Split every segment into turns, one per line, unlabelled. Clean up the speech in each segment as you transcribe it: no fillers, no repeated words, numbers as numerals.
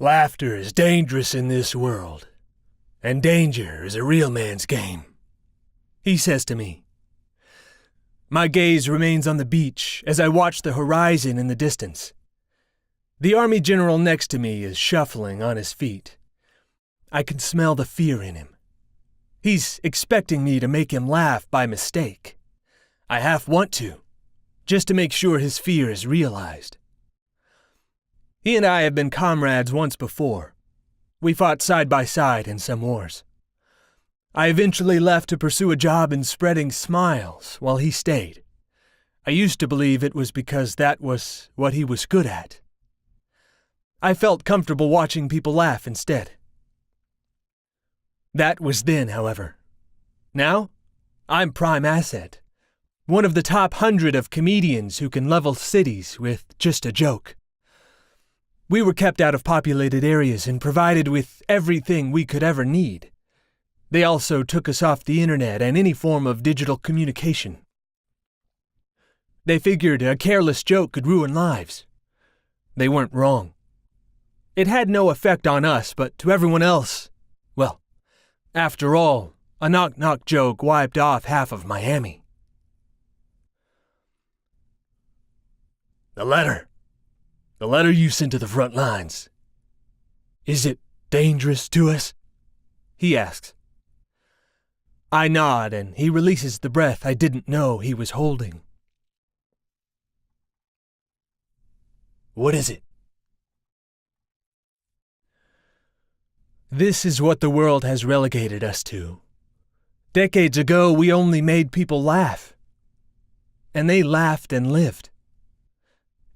Laughter is dangerous in this world, and danger is a real man's game, he says to me. My gaze remains on the beach as I watch the horizon in the distance. The army general next to me is shuffling on his feet. I can smell the fear in him. He's expecting me to make him laugh by mistake. I half want to, just to make sure his fear is realized. He and I have been comrades once before. We fought side by side in some wars. I eventually left to pursue a job in spreading smiles while he stayed. I used to believe it was because that was what he was good at. I felt comfortable watching people laugh instead. That was then, however. Now, I'm prime asset. One of the top 100 of comedians who can level cities with just a joke. We were kept out of populated areas and provided with everything we could ever need. They also took us off the internet and any form of digital communication. They figured a careless joke could ruin lives. They weren't wrong. It had no effect on us, but to everyone else, well, after all, a knock-knock joke wiped off half of Miami. The letter you sent to the front lines. Is it dangerous to us? He asks. I nod and he releases the breath I didn't know he was holding. What is it? This is what the world has relegated us to. Decades ago, we only made people laugh. And they laughed and lived.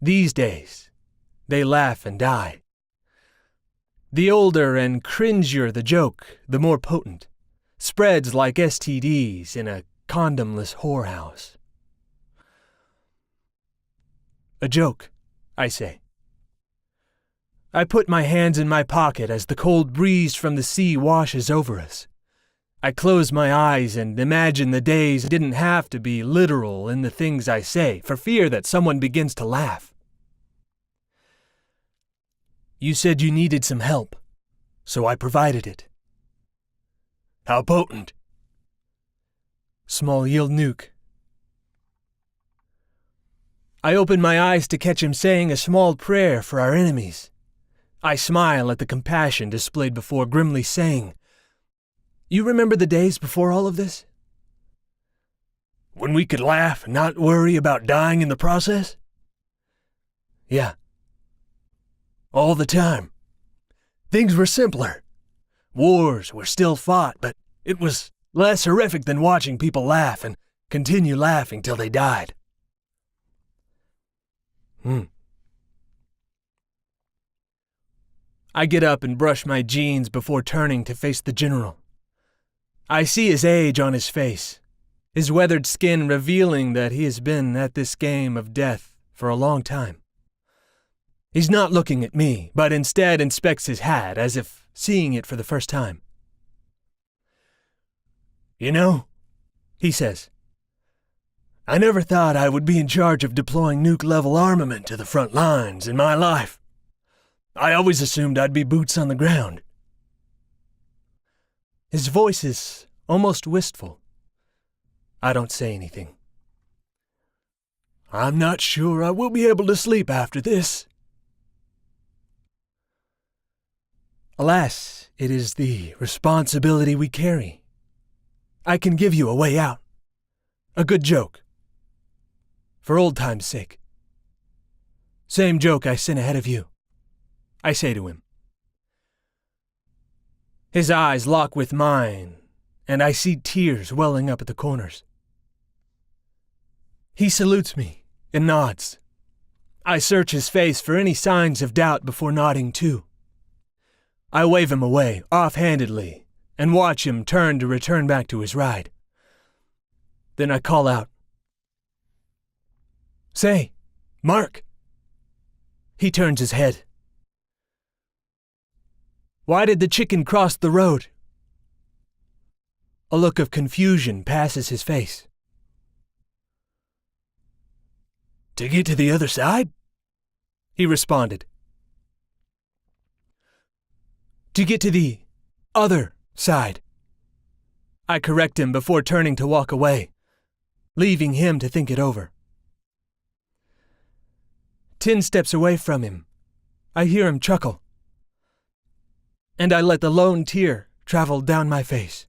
These days, they laugh and die. The older and cringier the joke, the more potent. Spreads like STDs in a condomless whorehouse. A joke, I say. I put my hands in my pocket as the cold breeze from the sea washes over us. I close my eyes and imagine the days didn't have to be literal in the things I say, for fear that someone begins to laugh. You said you needed some help, so I provided it. How potent? Small yield nuke. I open my eyes to catch him saying a small prayer for our enemies. I smile at the compassion displayed before, grimly saying, You remember the days before all of this? When we could laugh and not worry about dying in the process? Yeah. All the time. Things were simpler. Wars were still fought, but it was less horrific than watching people laugh and continue laughing till they died. I get up and brush my jeans before turning to face the general. I see his age on his face, his weathered skin revealing that he has been at this game of death for a long time. He's not looking at me, but instead inspects his hat as if seeing it for the first time. You know, he says, I never thought I would be in charge of deploying nuke-level armament to the front lines in my life. I always assumed I'd be boots on the ground. His voice is almost wistful. I don't say anything. I'm not sure I will be able to sleep after this. Alas, it is the responsibility we carry. I can give you a way out. A good joke. For old time's sake. Same joke I sent ahead of you. I say to him. His eyes lock with mine, and I see tears welling up at the corners. He salutes me and nods. I search his face for any signs of doubt before nodding too. I wave him away, offhandedly, and watch him turn to return back to his ride. Then I call out, Say, Mark! He turns his head. Why did the chicken cross the road? A look of confusion passes his face. To get to the other side? He responded. to get to the other side. I correct him before turning to walk away, leaving him to think it over. 10 steps away from him, I hear him chuckle, and I let the lone tear travel down my face.